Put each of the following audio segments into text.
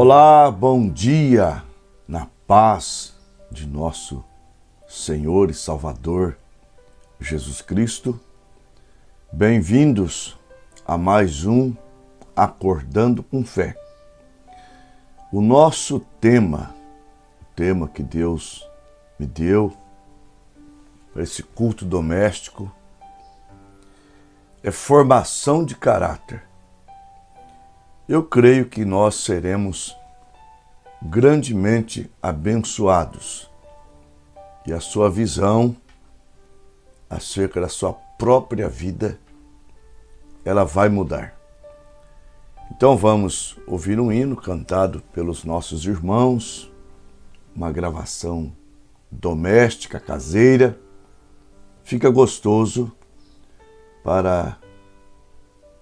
Olá, bom dia, na paz de nosso Senhor e Salvador Jesus Cristo. Bem-vindos a mais um Acordando com Fé. O nosso tema, o tema que Deus me deu para esse culto doméstico, é formação de caráter. Eu creio que nós seremos grandemente abençoados e a sua visão acerca da sua própria vida, ela vai mudar. Então vamos ouvir um hino cantado pelos nossos irmãos, uma gravação doméstica, caseira. Fica gostoso para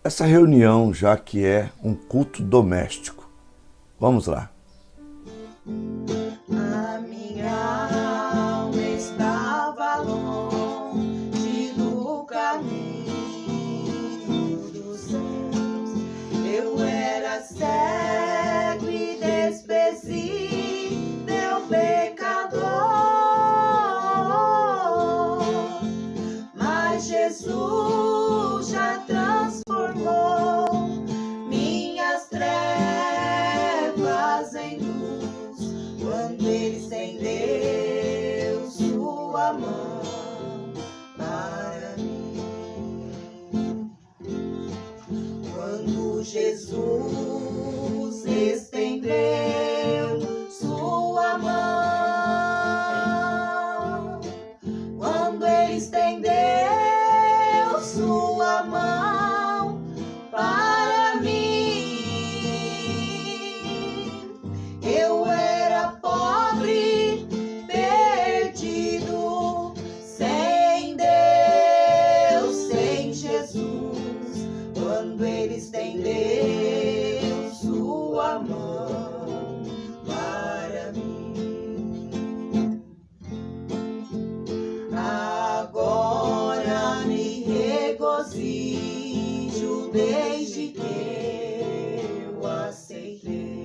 essa reunião, já que é um culto doméstico. Vamos lá. A minha alma estava longe do caminho dos céus. Eu era cego e desprezível pecador, mas Jesus já transformou minhas trevas em luz, quando Ele estendeu sua mão para mim. Quando Jesus estendeu sua mão, quando Ele estendeu sua mão para mim, eu era pobre, perdido, sem Deus, sem Jesus, quando Ele estendeu sua mão para mim. Agora me regozijo desde que eu aceitei,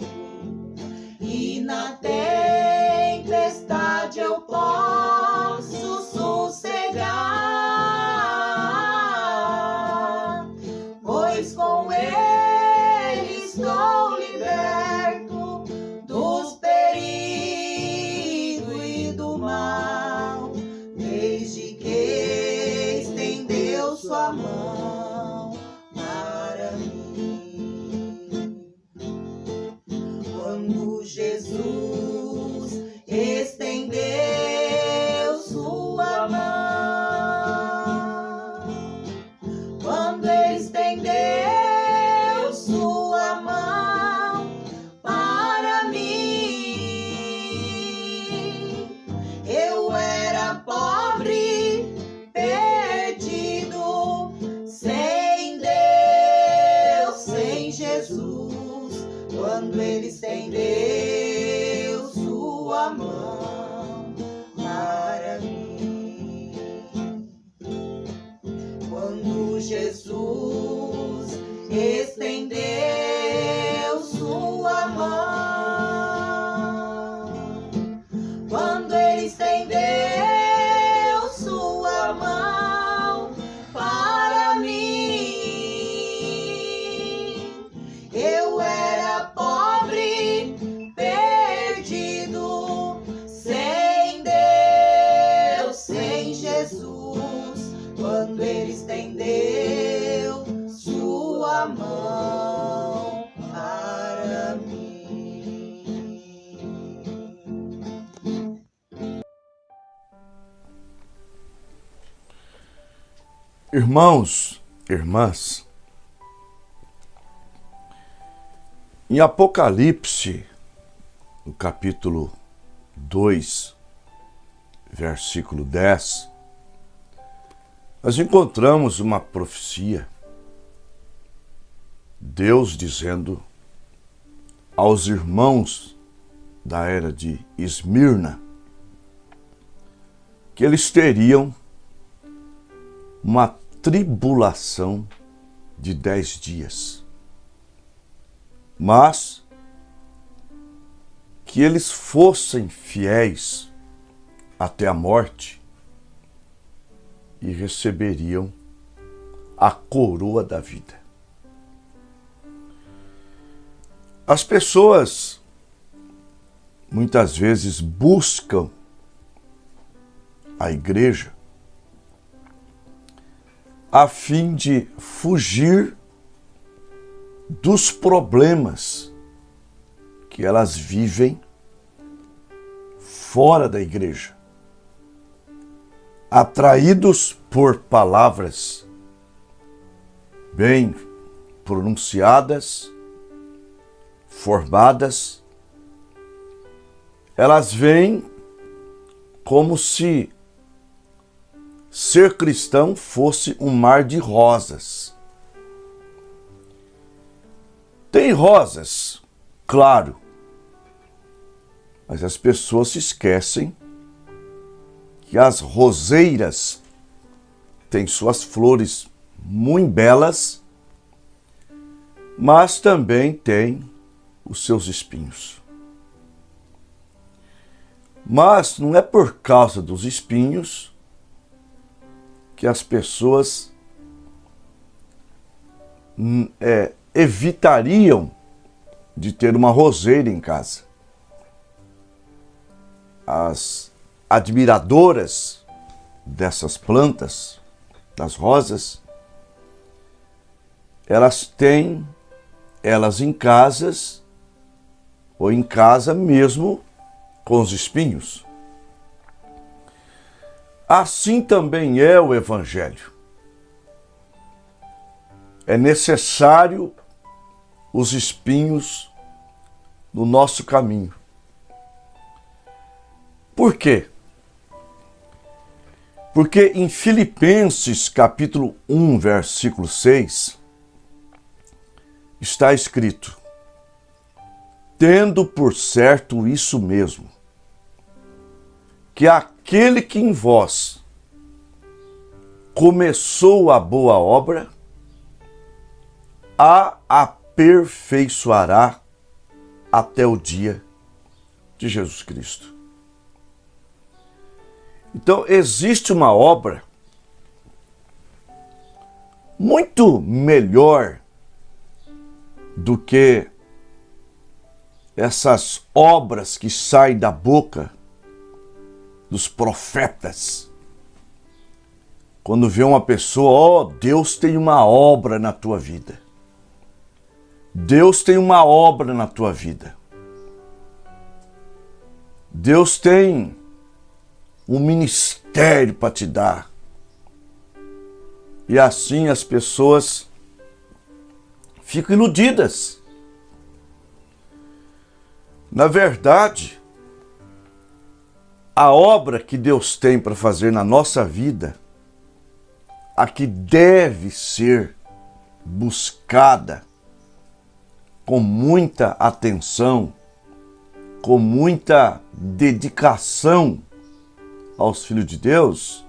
e na tempestade eu posso sossegar, pois com Ele estou liberto dos perigos e do mal, desde que estendeu sua mão para mim. Quando Jesus estendeu sua mão, quando Ele estendeu sua mão para mim, eu era pobre, perdido, sem Deus, sem Jesus, quando Ele estendeu sua mão para mim. Quando Jesus estendeu sua mão, quando Ele estendeu sua mão para mim, eu era pobre, perdido, sem Deus, sem Jesus, quando Ele estendeu sua mão para mim. Irmãos, irmãs, em Apocalipse, no capítulo 2, versículo 10, nós encontramos uma profecia, Deus dizendo aos irmãos da era de Esmirna que eles teriam uma tribulação de 10 dias. Mas que eles fossem fiéis até a morte e receberiam a coroa da vida. As pessoas muitas vezes buscam a igreja a fim de fugir dos problemas que elas vivem fora da igreja, atraídos por palavras bem pronunciadas, formadas, elas veem como se ser cristão fosse um mar de rosas. Tem rosas, claro, mas as pessoas se esquecem que as roseiras têm suas flores muito belas, mas também têm os seus espinhos. Mas não é por causa dos espinhos que as pessoas evitariam de ter uma roseira em casa. As admiradoras dessas plantas, das rosas, elas têm elas em casas ou em casa mesmo com os espinhos. Assim também é o Evangelho. É necessário os espinhos no nosso caminho. Por quê? Porque em Filipenses capítulo 1, versículo 6, está escrito: tendo por certo isso mesmo, que aquele que em vós começou a boa obra, a aperfeiçoará até o dia de Jesus Cristo. Então, existe uma obra muito melhor do que essas obras que saem da boca dos profetas. Quando vê uma pessoa, Deus tem uma obra na tua vida. Deus tem uma obra na tua vida. Deus tem um ministério para te dar. E assim as pessoas ficam iludidas. Na verdade, a obra que Deus tem para fazer na nossa vida, a que deve ser buscada com muita atenção, com muita dedicação aos filhos de Deus,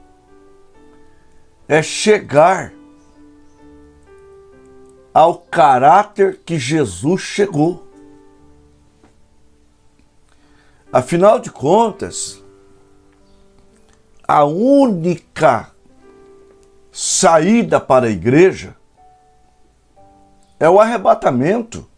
é chegar ao caráter que Jesus chegou. Afinal de contas, a única saída para a igreja é o arrebatamento.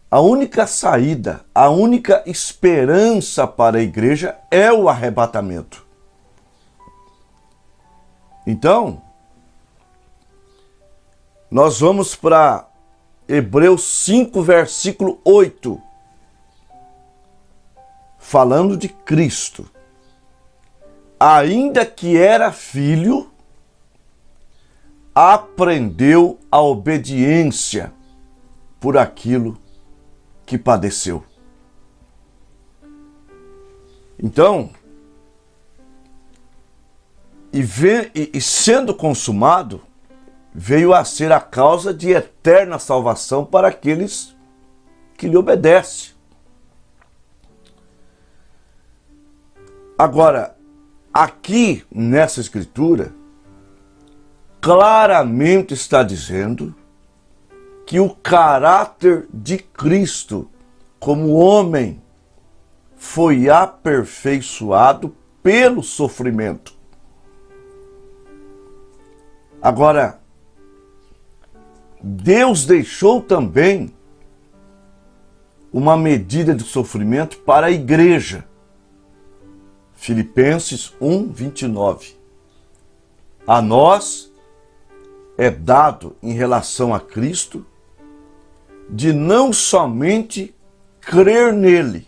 A única saída, a única esperança para a igreja é o arrebatamento. Então, nós vamos para Hebreus 5, versículo 8, falando de Cristo. Ainda que era filho, aprendeu a obediência por aquilo que padeceu. Então, e sendo consumado, veio a ser a causa de eterna salvação para aqueles que lhe obedecem. Agora, aqui nessa escritura, claramente está dizendo que o caráter de Cristo como homem foi aperfeiçoado pelo sofrimento. Agora, Deus deixou também uma medida de sofrimento para a igreja. Filipenses 1:29. A nós é dado, em relação a Cristo, de não somente crer nele,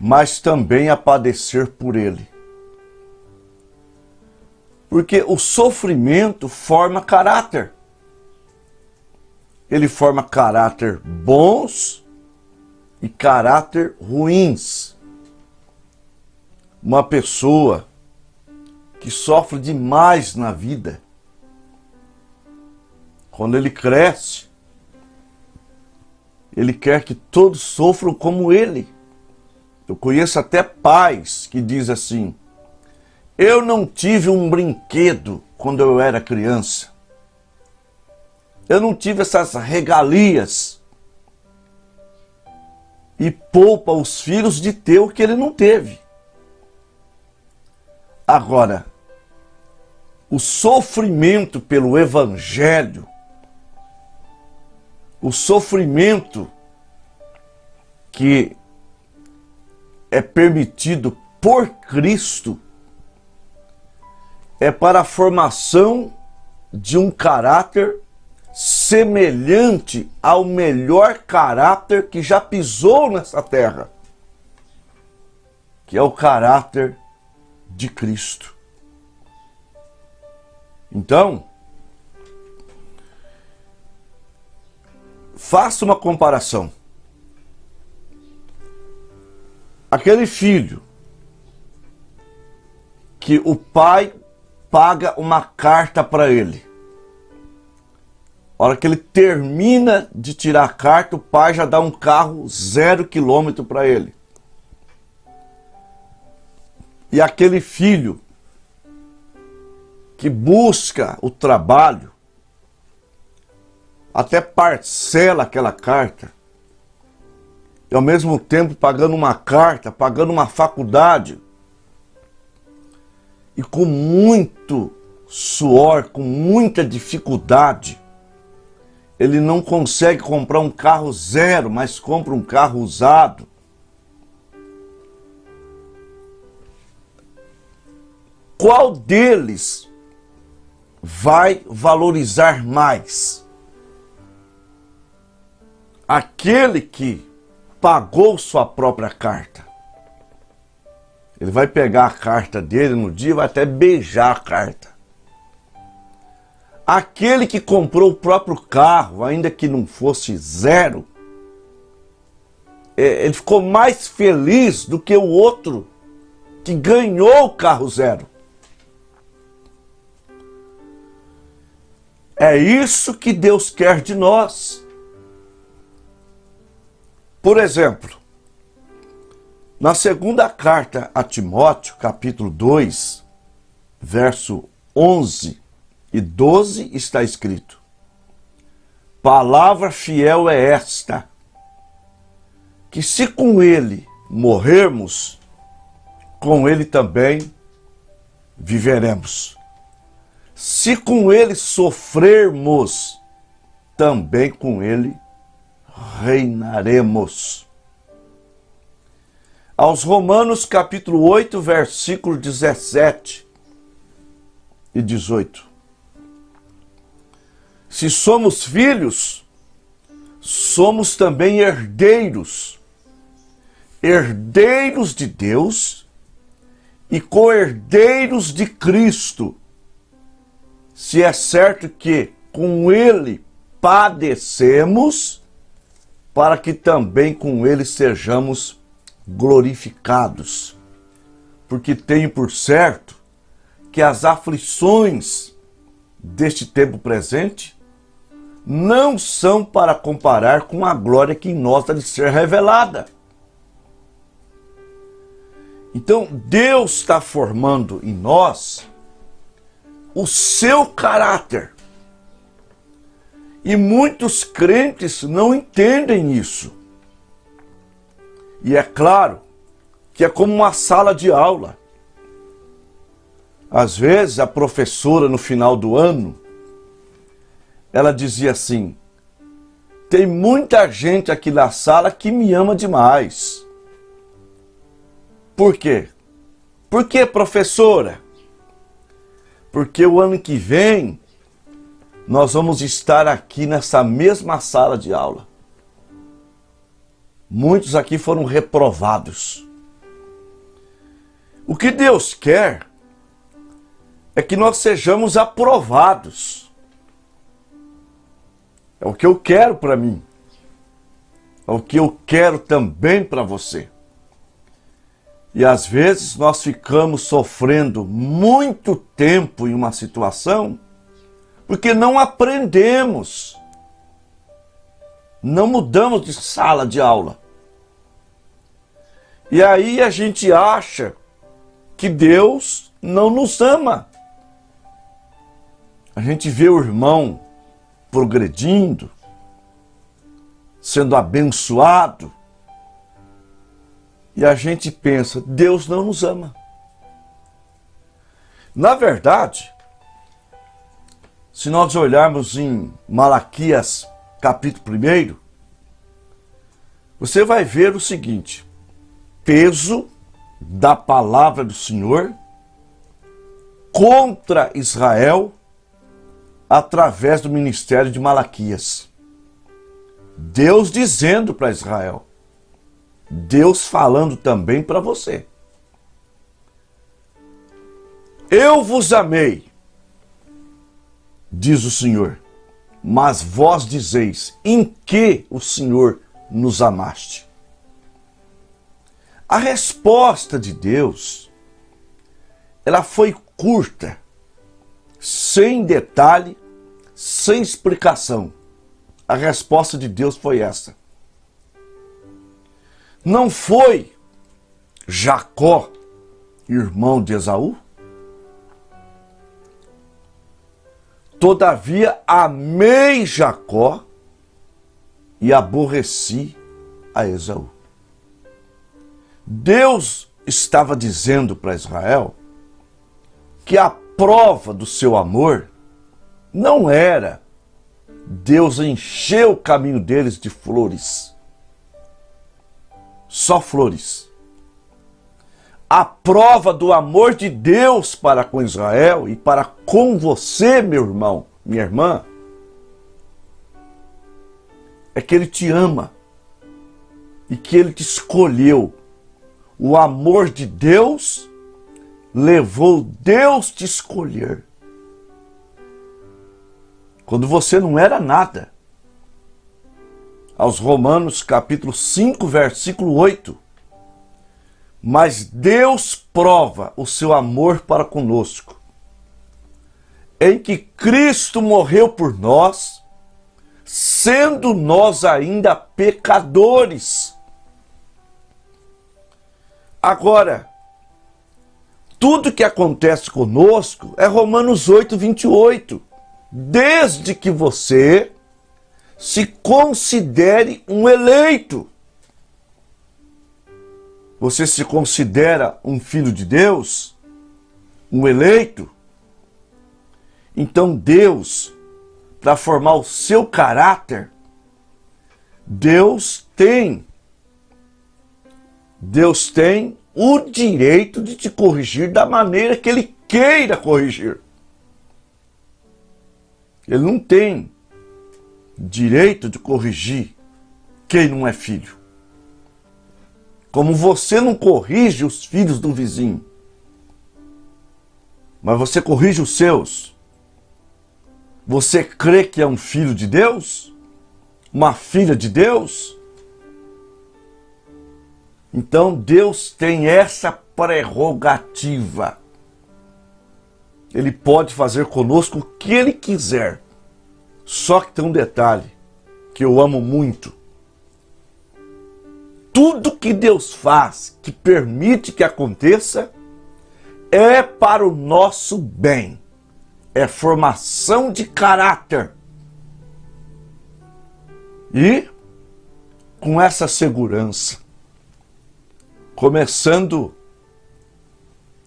mas também a padecer por ele. Porque o sofrimento forma caráter. Ele forma caráter bons e caráter ruins. Uma pessoa que sofre demais na vida, quando ele cresce, ele quer que todos sofram como ele. Eu conheço até pais que dizem assim: eu não tive um brinquedo quando eu era criança. Eu não tive essas regalias. E poupa os filhos de ter o que ele não teve. Agora, o sofrimento pelo Evangelho, o sofrimento que é permitido por Cristo, é para a formação de um caráter semelhante ao melhor caráter que já pisou nessa terra, que é o caráter de Cristo. Então, faça uma comparação. Aquele filho que o pai paga uma carta para ele. A hora que ele termina de tirar a carta, o pai já dá um carro 0 km para ele. E aquele filho que busca o trabalho, até parcela aquela carta, e ao mesmo tempo pagando uma carta, pagando uma faculdade, e com muito suor, com muita dificuldade, ele não consegue comprar um carro 0, mas compra um carro usado. Qual deles vai valorizar mais? Aquele que pagou sua própria carta. Ele vai pegar a carta dele no dia e vai até beijar a carta. Aquele que comprou o próprio carro, ainda que não fosse 0, ele ficou mais feliz do que o outro que ganhou o carro 0. É isso que Deus quer de nós. Por exemplo, na segunda carta a Timóteo, capítulo 2, verso 11 e 12, está escrito: palavra fiel é esta, que se com ele morrermos, com ele também viveremos. Se com ele sofrermos, também com ele reinaremos. Aos Romanos capítulo 8, versículo 17 e 18. Se somos filhos, somos também herdeiros, herdeiros de Deus e co-herdeiros de Cristo, se é certo que com ele padecemos, para que também com ele sejamos glorificados. Porque tenho por certo que as aflições deste tempo presente não são para comparar com a glória que em nós há de ser revelada. Então Deus está formando em nós o seu caráter. E muitos crentes não entendem isso. E é claro que é como uma sala de aula. Às vezes a professora no final do ano, ela dizia assim: tem muita gente aqui na sala que me ama demais. Por quê? Por quê, professora? Porque o ano que vem nós vamos estar aqui nessa mesma sala de aula. Muitos aqui foram reprovados. O que Deus quer é que nós sejamos aprovados. É o que eu quero para mim. É o que eu quero também para você. E às vezes nós ficamos sofrendo muito tempo em uma situação porque não aprendemos. Não mudamos de sala de aula. E aí a gente acha que Deus não nos ama. A gente vê o irmão progredindo, sendo abençoado, e a gente pensa: Deus não nos ama. Na verdade, se nós olharmos em Malaquias capítulo 1, você vai ver o seguinte: peso da palavra do Senhor contra Israel através do ministério de Malaquias. Deus dizendo para Israel, Deus falando também para você: eu vos amei, diz o Senhor, mas vós dizeis: em que o Senhor nos amaste? A resposta de Deus, ela foi curta, sem detalhe, sem explicação. A resposta de Deus foi essa. Não foi Jacó, irmão de Esaú? Todavia amei Jacó e aborreci a Esaú. Deus estava dizendo para Israel que a prova do seu amor não era Deus encher o caminho deles de flores. Só flores. A prova do amor de Deus para com Israel e para com você, meu irmão, minha irmã, é que Ele te ama e que Ele te escolheu. O amor de Deus levou Deus te escolher. Quando você não era nada. Aos Romanos capítulo 5, versículo 8. Mas Deus prova o seu amor para conosco, em que Cristo morreu por nós, sendo nós ainda pecadores. Agora, tudo que acontece conosco é Romanos 8, 28. Desde que você se considere um eleito. Você se considera um filho de Deus? Um eleito? Então Deus, para formar o seu caráter, Deus tem o direito de te corrigir da maneira que Ele queira corrigir. Ele não tem direito de corrigir quem não é filho. Como você não corrige os filhos do vizinho, mas você corrige os seus. Você crê que é um filho de Deus? Uma filha de Deus? Então Deus tem essa prerrogativa. Ele pode fazer conosco o que Ele quiser. Só que tem um detalhe que eu amo muito. Tudo que Deus faz, que permite que aconteça, é para o nosso bem. É formação de caráter. E com essa segurança, começando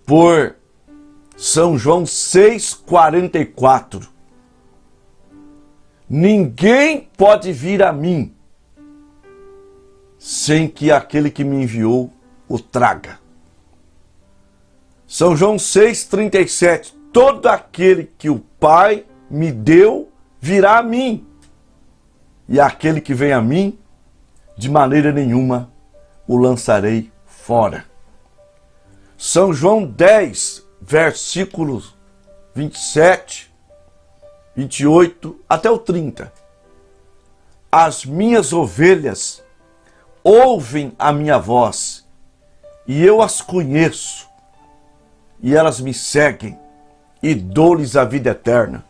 por São João 6,44. Ninguém pode vir a mim sem que aquele que me enviou o traga. São João 6,37. Todo aquele que o Pai me deu virá a mim, e aquele que vem a mim, de maneira nenhuma o lançarei fora. São João 10, versículos 27, 28 até o 30. As minhas ovelhas ouvem a minha voz, e eu as conheço, e elas me seguem, e dou-lhes a vida eterna,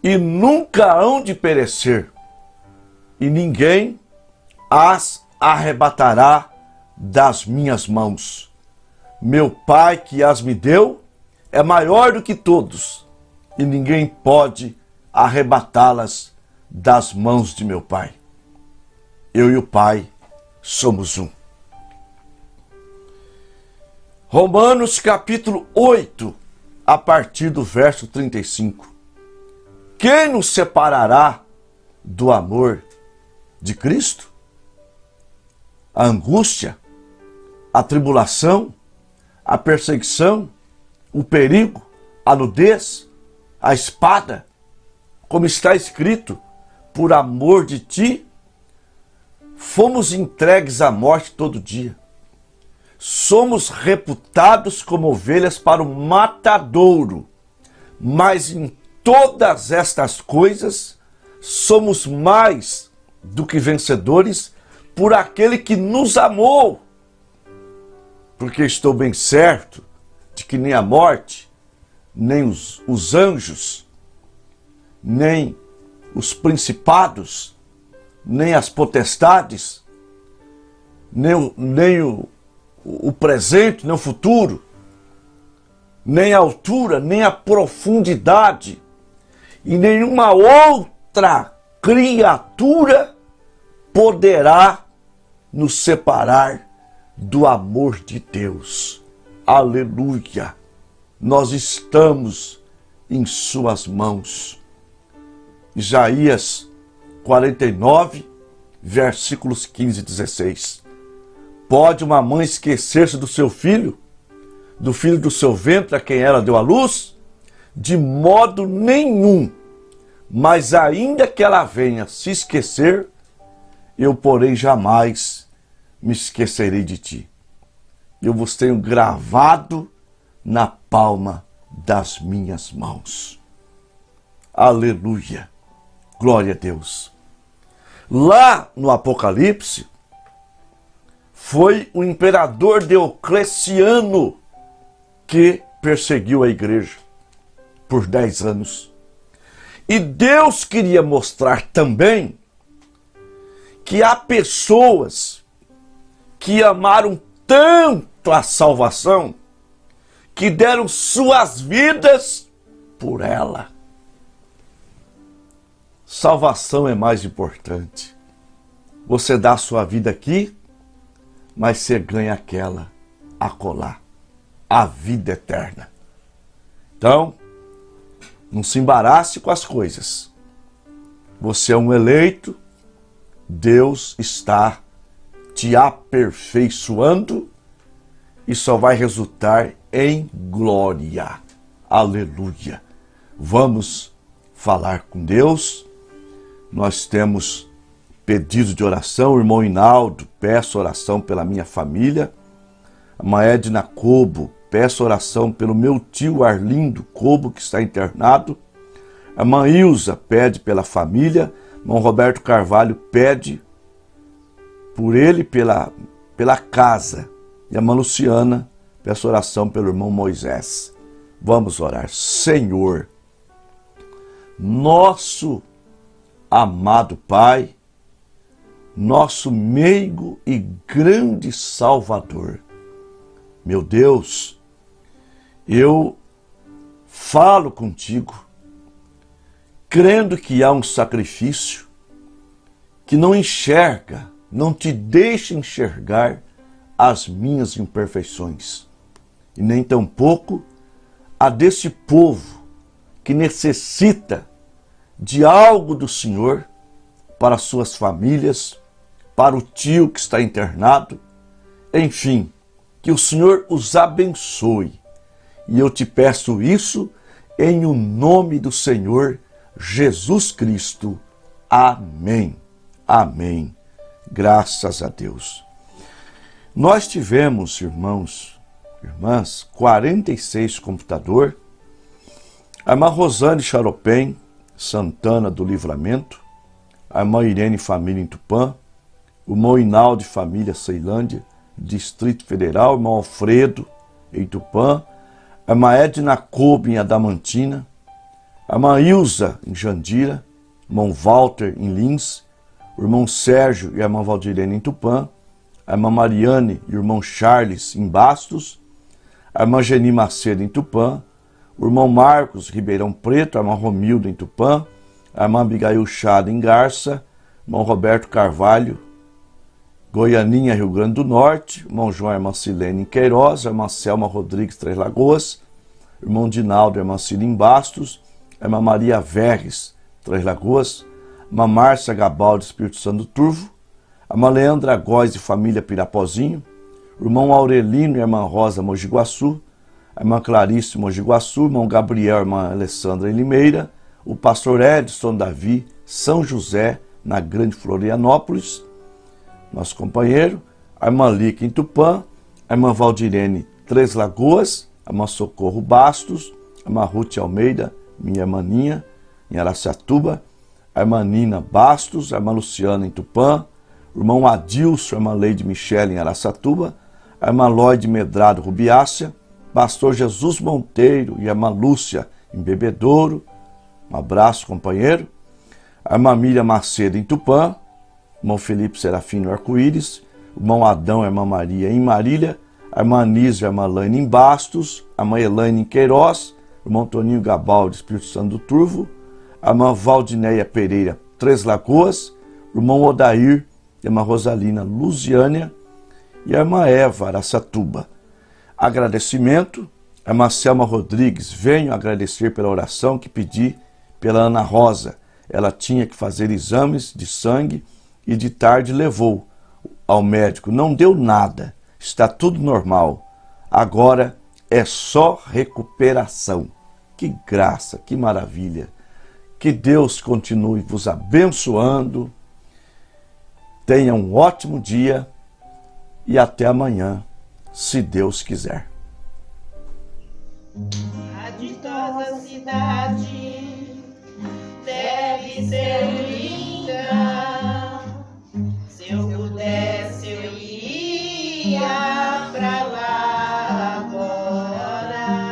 e nunca hão de perecer, e ninguém as arrebatará das minhas mãos. Meu Pai que as me deu é maior do que todos, e ninguém pode arrebatá-las das mãos de meu Pai. Eu e o Pai somos um. Romanos capítulo 8, a partir do verso 35. Quem nos separará do amor de Cristo? A angústia, a tribulação, a perseguição, o perigo, a nudez, a espada, como está escrito, por amor de ti, fomos entregues à morte todo dia. Somos reputados como ovelhas para o matadouro, mas em todas estas coisas somos mais do que vencedores por aquele que nos amou. Porque estou bem certo de que nem a morte, nem os anjos, nem os principados, nem as potestades, nem o presente, nem o futuro, nem a altura, nem a profundidade, e nenhuma outra criatura poderá nos separar do amor de Deus. Aleluia! Nós estamos em suas mãos. Isaías 49, versículos 15 e 16. Pode uma mãe esquecer-se do seu filho, do filho do seu ventre a quem ela deu à luz? De modo nenhum. Mas ainda que ela venha se esquecer, eu, porém, jamais me esquecerei de ti. Eu vos tenho gravado na palma das minhas mãos. Aleluia! Glória a Deus! Lá no Apocalipse, foi o imperador Diocleciano que perseguiu a igreja por 10 anos. E Deus queria mostrar também que há pessoas que amaram tanto a salvação que deram suas vidas por ela. Salvação é mais importante. Você dá a sua vida aqui, mas você ganha aquela acolá, a vida eterna. Então, não se embarace com as coisas. Você é um eleito, Deus está te aperfeiçoando e só vai resultar em glória. Aleluia! Vamos falar com Deus. Nós temos pedido de oração. O irmão Hinaldo, peço oração pela minha família. A irmã Edna Cobo, peço oração pelo meu tio Arlindo Cobo, que está internado. A irmã Ilza pede pela família. O irmão Roberto Carvalho pede por ele, pela casa. E a irmã Luciana, peço oração pelo irmão Moisés. Vamos orar. Senhor, nosso amado Pai, nosso meigo e grande Salvador. Meu Deus, eu falo contigo, crendo que há um sacrifício que não enxerga, não te deixa enxergar as minhas imperfeições, e nem tampouco a desse povo que necessita de algo do Senhor para suas famílias, para o tio que está internado, enfim, que o Senhor os abençoe. E eu te peço isso em o nome do Senhor Jesus Cristo. Amém. Amém. Graças a Deus. Nós tivemos, irmãos, irmãs, 46 computador, a irmã Rosane Charopem, Santana do Livramento, a irmã Irene Família em Tupã, o irmão Hinaldo Família Ceilândia, Distrito Federal, o irmão Alfredo em Tupã, a irmã Edna Kobe em Adamantina, a irmã Ilza em Jandira, o irmão Walter em Lins, o irmão Sérgio e a irmã Valdirene em Tupã, a irmã Mariane e o irmão Charles em Bastos, a irmã Geni Macedo em Tupã, o irmão Marcos Ribeirão Preto, a irmã Romilda em Tupã, a irmã Abigail Chada em Garça, o irmão Roberto Carvalho, Goianinha, Rio Grande do Norte, o irmão João e a irmã Silene em Queiroz, a irmã Selma Rodrigues, Três Lagoas, o irmão Dinaldo e a irmã Cida em Bastos, a irmã Maria Verres, Três Lagoas, a irmã Márcia Gabaldi, Espírito Santo do Turvo, a irmã Leandra Góes e família Pirapozinho, o irmão Aurelino e a irmã Rosa Mogi Guaçu, a irmã Clarice Mogi Guaçu, o irmão Gabriel e a irmã Alessandra em Limeira, o pastor Edson Davi, São José, na Grande Florianópolis, nosso companheiro, a irmã Lica em Tupã, a irmã Valdirene Três Lagoas, a irmã Socorro Bastos, a irmã Ruth Almeida, minha irmãninha, em Araçatuba, a irmã Nina Bastos, a irmã Luciana em Tupã, o irmão Adilson, a irmã Leide Michele em Araçatuba, a irmã Lloyd Medrado Rubiácea, pastor Jesus Monteiro e a irmã Lúcia em Bebedouro, um abraço, companheiro, a irmã Miriam Macedo em Tupã, o irmão Felipe Serafino Arco-Íris, o irmão Adão e a irmã Maria em Marília, a irmã Anísio e a irmã Laine em Bastos, a irmã Elaine em Queiroz, o irmão Toninho Gabaldi, Espírito Santo do Turvo, a irmã Valdinéia Pereira, Três Lagoas, o irmão Odair e a irmã Rosalina Lusiânia e a irmã Eva Araçatuba. Agradecimento, a irmã Selma Rodrigues, venho agradecer pela oração que pedi pela Ana Rosa. Ela tinha que fazer exames de sangue e de tarde levou ao médico. Não deu nada, está tudo normal. Agora é só recuperação. Que graça, que maravilha. Que Deus continue vos abençoando. Tenha um ótimo dia e até amanhã, se Deus quiser. A ditosa cidade deve ser linda. Se eu pudesse, eu iria pra lá agora.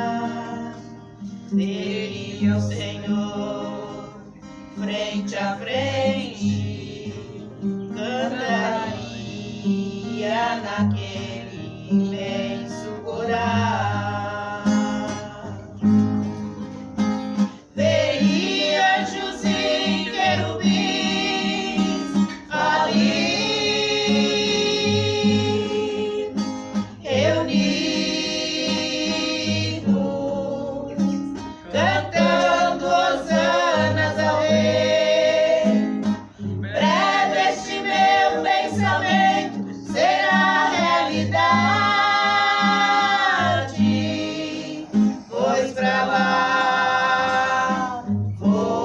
Veria o Senhor frente a frente, cantaria naquele imenso coral. Veria anjos e querubins ali reunidos, cantando hosanas ao Rei. Breve este meu pensamento será realidade, pois pra lá voarei.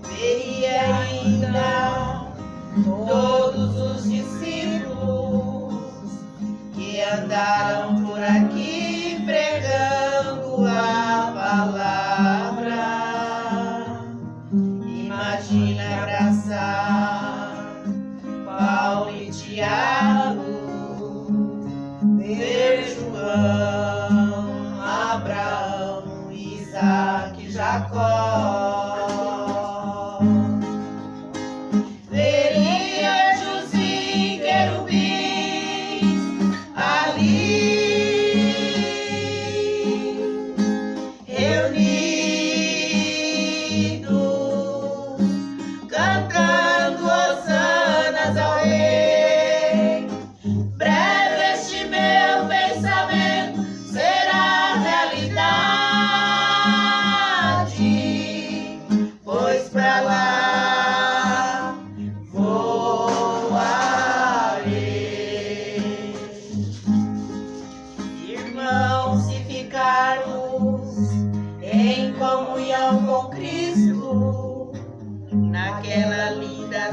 Veria ainda todos os discípulos que andaram por aqui pregando a palavra. Imagina abraçar Paulo e Tiago, ver João, Abraão, Isaac e Jacó. Veria anjos e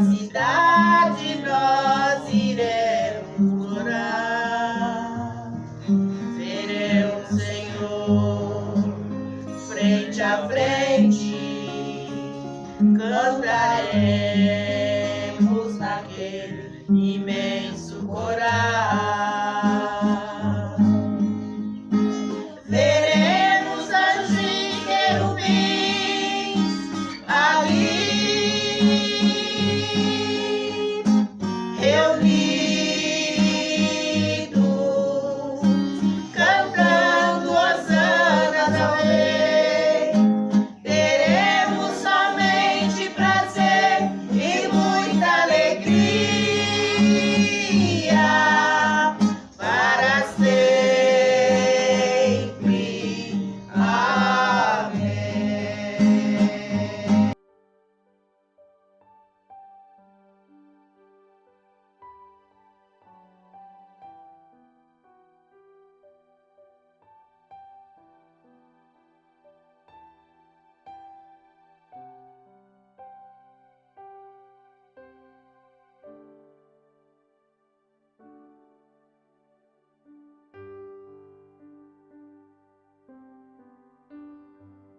cidade nós iremos orar. Veremos o Senhor frente a frente, cantaremos naquele imenso coral.